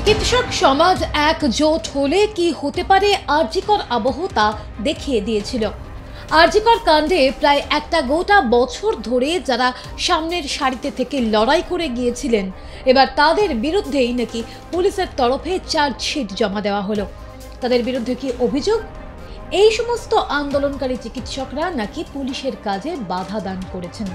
চিকিৎসক সমাজ একজোট হলে কি হতে পারে আরজিকর আবহ তা দেখিয়ে দিয়েছিল। আরজিকর কাণ্ডে প্রায় একটা গোটা বছর ধরে যারা সামনের সারিতে থেকে লড়াই করে গিয়েছিলেন, এবার তাদের বিরুদ্ধেই নাকি পুলিশের তরফে চার্জশিট জমা দেওয়া হলো। তাদের বিরুদ্ধে কি অভিযোগ? এই সমস্ত আন্দোলনকারী চিকিৎসকরা নাকি পুলিশের কাজে বাধা দান করেছেন,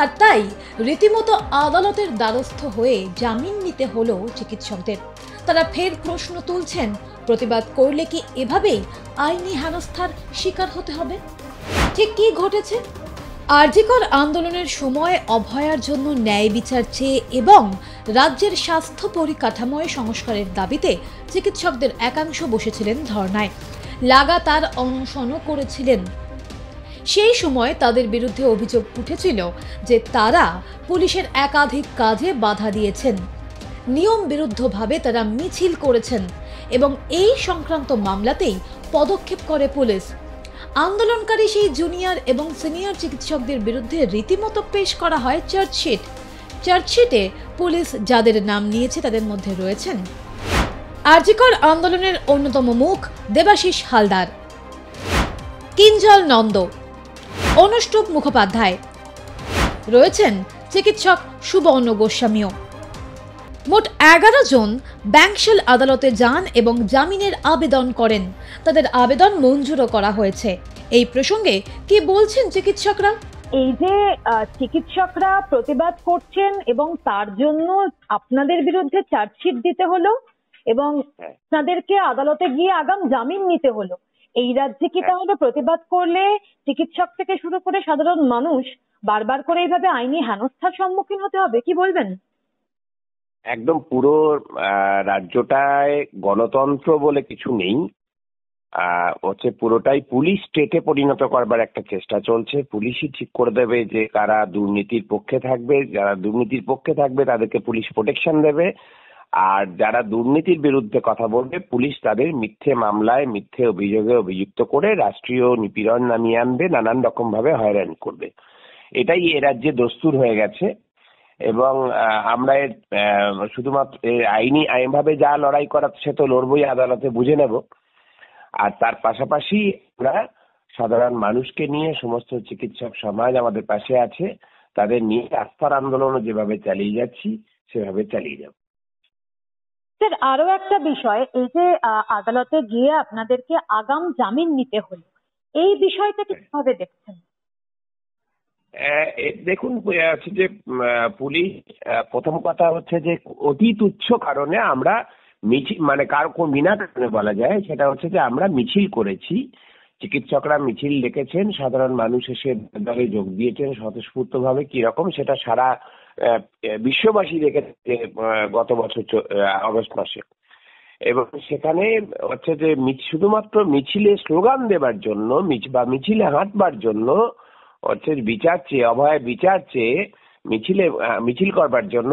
আর তাই রীতিমতো আদালতের দ্বারস্থ হয়ে জামিন নিতে হলো চিকিৎসকদের। তারা ফের প্রশ্ন তুলছেন, প্রতিবাদ করলে কি এভাবেই আইনি হেনস্থার শিকার হতে হবে? ঠিক কি ঘটেছে? আরজিকর আন্দোলনের সময় অভয়ার জন্য ন্যায় বিচার চেয়ে এবং রাজ্যের স্বাস্থ্য পরিকাঠামোয় সংস্কারের দাবিতে চিকিৎসকদের একাংশ বসেছিলেন ধর্নায়, লাগাতার অনশনও করেছিলেন। সেই সময় তাদের বিরুদ্ধে অভিযোগ উঠেছিল যে তারা পুলিশের একাধিক কাজে বাধা দিয়েছেন, নিয়ম বিরুদ্ধভাবে তারা মিছিল করেছেন এবং এই সংক্রান্ত মামলাতেই পদক্ষেপ করে পুলিশ। আন্দোলনকারী সেই জুনিয়র এবং সিনিয়র চিকিৎসকদের বিরুদ্ধে রীতিমতো পেশ করা হয় চার্জশিট। চার্জশিটে পুলিশ যাদের নাম নিয়েছে তাদের মধ্যে রয়েছেন আরজিকর আন্দোলনের অন্যতম মুখ দেবাশিস হালদার, কিঞ্জল নন্দ, অনুষ্টুপ মুখোপাধ্যায়, রয়েছেন চিকিৎসক সুবর্ণ গোস্বামীও। মোট 11 জন ব্যাংকশাল আদালতে যান এবং জামিনের আবেদন করেন। তাদের আবেদন মঞ্জুরও করা হয়েছে। এই প্রসঙ্গে কি বলছেন চিকিৎসকরা? এই যে চিকিৎসকরা প্রতিবাদ করছেন এবং তার জন্য আপনাদের বিরুদ্ধে চার্জশিট দিতে হলো এবং তাদেরকে আদালতে গিয়ে আগাম জামিন নিতে হলো। এই রাজ্যে কি তাহলে প্রতিবাদ করলে চিকিৎসক থেকে শুরু করে সাধারণ মানুষ বারবার করে এইভাবে আইনি হেনস্থার সম্মুখীন হতে হবে? কি বলবেন? একদম পুরো রাজ্যটায় গণতন্ত্র বলে কিছু নেই, পুরোটাই পুলিশ স্টেটে পরিণত করবার একটা চেষ্টা চলছে। পুলিশই ঠিক করে দেবে যে কারা দুর্নীতির পক্ষে থাকবে, যারা দুর্নীতির পক্ষে থাকবে তাদেরকে পুলিশ প্রোটেকশন দেবে, আর যারা দুর্নীতির বিরুদ্ধে কথা বলবে পুলিশ তাদের মিথ্যে মামলায় মিথ্যে অভিযোগে অভিযুক্ত করে রাষ্ট্রীয় নিপীড়ন নামিয়ে আনবে, নানান রকম ভাবে হয়রানি করবে। এটাই এ রাজ্যে দস্তুর হয়ে গেছে এবং আমরা এর শুধুমাত্র আইনভাবে যা লড়াই করা সে তো লড়বই, আদালতে বুঝে নেব। আর তার পাশাপাশি আমরা সাধারণ মানুষকে নিয়ে, সমস্ত চিকিৎসক সমাজ আমাদের পাশে আছে, তাদের নিয়ে আস্থার আন্দোলনও যেভাবে চালিয়ে যাচ্ছি সেভাবে চালিয়ে যাব। স্যার, আরো একটা বিষয়, এই যে আদালতে গিয়ে আপনাদেরকে আগাম জামিন নিতে হলো, এই বিষয়টা কিভাবে দেখছেন? দেখুন, হচ্ছে যে পুলিশ প্রথম কথা হচ্ছে যে অতি তুচ্ছ কারণে আমরা মিছিল, মানে কার কোন বিনা কারণে বলা যায়, সেটা হচ্ছে যে আমরা মিছিল করেছি। চিকিৎসকরা মিছিল ডেকেছেন, সাধারণ মানুষ এসে দলে যোগ দিয়েছেন স্বতঃস্ফূর্ত ভাবে। কিরকম সেটা সারা বিশ্ববাসী দেখেছে গত বছর অগস্ট মাসে। এবং সেখানে হচ্ছে যে শুধুমাত্র মিছিলে স্লোগান দেবার জন্য বা মিছিলে হাঁটবার জন্য হচ্ছে বিচার চেয়ে, অভয় বিচার চেয়ে মিছিল করবার জন্য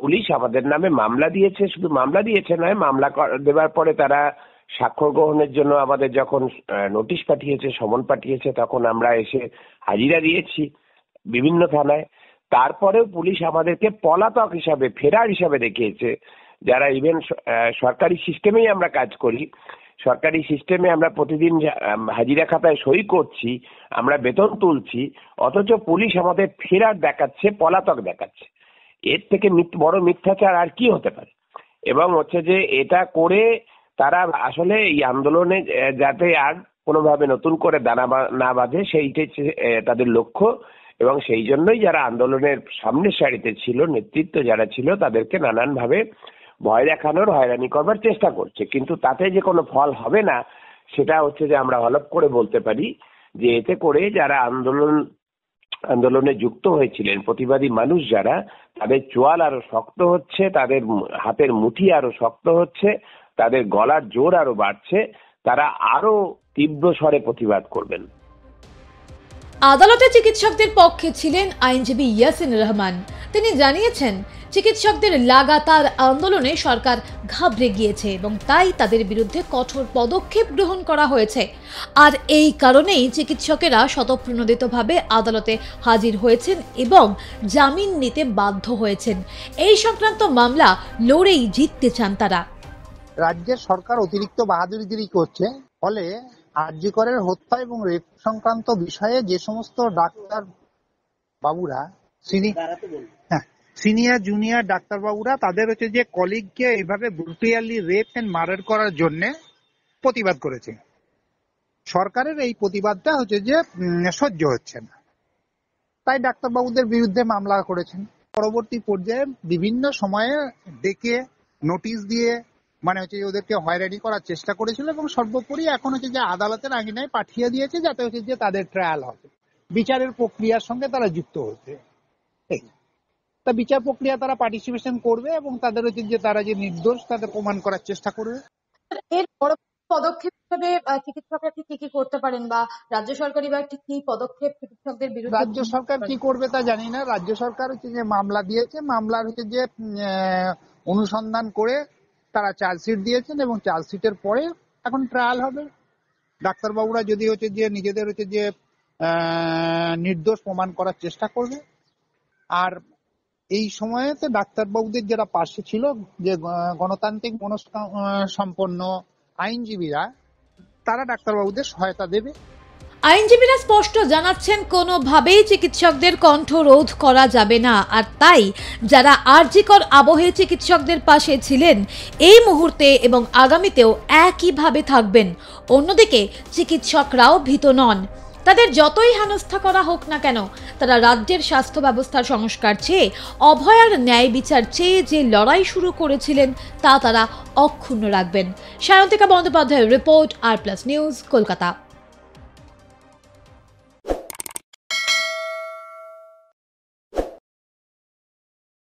পুলিশ আমাদের নামে মামলা দিয়েছে। শুধু মামলা দিয়েছে নয়, মামলা দেওয়ার পরে তারা স্বাক্ষর গ্রহণের জন্য আমাদের যখন নোটিশ পাঠিয়েছে, সমন পাঠিয়েছে, তখন আমরা এসে হাজিরা দিয়েছি বিভিন্ন থানায়। তারপরেও পুলিশ আমাদেরকে পলাতক হিসাবে, ফেরার হিসাবে দেখিয়েছে। যারা ইভেন সরকারি সিস্টেমেই আমরা কাজ করি, সরকারি সিস্টেমে আমরা প্রতিদিন হাজিরা খাতায় সই করছি, আমরা বেতন তুলছি, অথচ পুলিশ আমাদের ফেরার দেখাচ্ছে, পলাতক দেখাচ্ছে। এর থেকে বড় মিথ্যাচার আর কি হতে পারে? এবং হচ্ছে যে এটা করে তারা আসলে এই আন্দোলনে যাতে আর কোনোভাবে নতুন করে দানা না বাঁধে সেইটাই তাদের লক্ষ্য। এবং সেই জন্যই যারা আন্দোলনের সামনের সারিতে ছিল, নেতৃত্ব যারা ছিল, তাদেরকে নানান ভাবে ভয় দেখানোর, হয়রানি করবার চেষ্টা করছে। কিন্তু তাতে যে কোনো ফল হবে না সেটা হচ্ছে যে আমরা হলফ করে বলতে পারি যে এতে করে যারা আন্দোলনে যুক্ত হয়েছিলেন, প্রতিবাদী মানুষ যারা, তাদের চোয়াল আরো শক্ত হচ্ছে, তাদের হাতের মুঠি আরো শক্ত হচ্ছে, তাদের গলার জোর আরো বাড়ছে, তারা আরো তীব্র স্বরে প্রতিবাদ করবেন। আদালতে চিকিৎসকদের পক্ষে ছিলেন আইনজীবী ইয়াসিন রহমান। তিনি জানিয়েছেন, চিকিৎসকদের লাগাতার আন্দোলনে সরকার ঘাবড়ে গিয়েছে এবং তাই তাদের বিরুদ্ধে কঠোর পদক্ষেপ গ্রহণ করা হয়েছে। আর এই কারণেই চিকিৎসকেরা স্বতঃপ্রণোদিতভাবে আদালতে হাজির হয়েছেন এবং জামিন নিতে বাধ্য হয়েছেন। এই সংক্রান্ত মামলা লড়েই জিততে চান তারা। রাজ্যের সরকার অতিরিক্ত বাহাদুরিগিরি করছে, ফলে আরজি করের হত্যা এবং রেপ সংক্রান্ত বিষয়ে যে সমস্ত ডাক্তার বাবুরা সিনিয়র জুনিয়র ডাক্তার বাবুরা তাদের যে কলিগকে এইভাবে ব্রুটালি রেপ এন্ড মার্ডার করার জন্য প্রতিবাদ করেছে, সরকারের এই প্রতিবাদটা যে সহ্য হচ্ছে না, তাই ডাক্তার বাবুদের বিরুদ্ধে মামলা করেছেন। পরবর্তী পর্যায়ে বিভিন্ন সময়ে ডেকে নোটিশ দিয়ে ওদেরকে হয়রানি করার চেষ্টা করেছিল এবং সর্বোপরি এখন যে আদালতের আঙিনায় পাঠিয়ে দিয়েছে যাতে যে তাদের ট্রায়াল হবে, বিচারের প্রক্রিয়ার সঙ্গে তারা যুক্ত হচ্ছে। তা বিচার প্রক্রিয়া তারা পার্টিসিপেশন করবে এবং তাদের যে তারা যে নির্দোষ তাদের প্রমাণ করার চেষ্টা করবে। এর পদক্ষেপ হিসেবে চিকিৎসকরা ঠিক কি করতে পারেন বা রাজ্য সরকারি বা ঠিক কি পদক্ষেপ চিকিৎসকদের বিরুদ্ধে? রাজ্য সরকার কি করবে তা জানি না। রাজ্য সরকার যে মামলা দিয়েছে, মামলার যে অনুসন্ধান করে তারা চার্জশিট দিয়েছেন এবং চার্জশিটের পরে এখন ট্রায়াল হবে। ডাক্তারবাবুরা যদি যে নিজেদের যে নির্দোষ প্রমাণ করার চেষ্টা করবে। আর এই সময়তে ডাক্তারবাবুদের যারা পাশে ছিল, যে গণতান্ত্রিক মনস্সম্পন্ন আইনজীবীরা, তারা ডাক্তারবাবুদের সহায়তা দেবে। আইনজীবীরা স্পষ্ট জানাচ্ছেন, কোনোভাবেই চিকিৎসকদের কণ্ঠ রোধ করা যাবে না। আর তাই যারা আরজিকর আবহে চিকিৎসকদের পাশে ছিলেন এই মুহূর্তে এবং আগামীতেও একইভাবে থাকবেন। অন্যদিকে চিকিৎসকরাও ভীত নন। তাদের যতই হেনস্থা করা হোক না কেন, তারা রাজ্যের স্বাস্থ্য ব্যবস্থার সংস্কার চেয়ে, অভয়ার ন্যায় বিচার চেয়ে যে লড়াই শুরু করেছিলেন তা তারা অক্ষুণ্ণ রাখবেন। সায়ন্তিকা বন্দ্যোপাধ্যায়ের রিপোর্ট, আর প্লাস নিউজ, কলকাতা।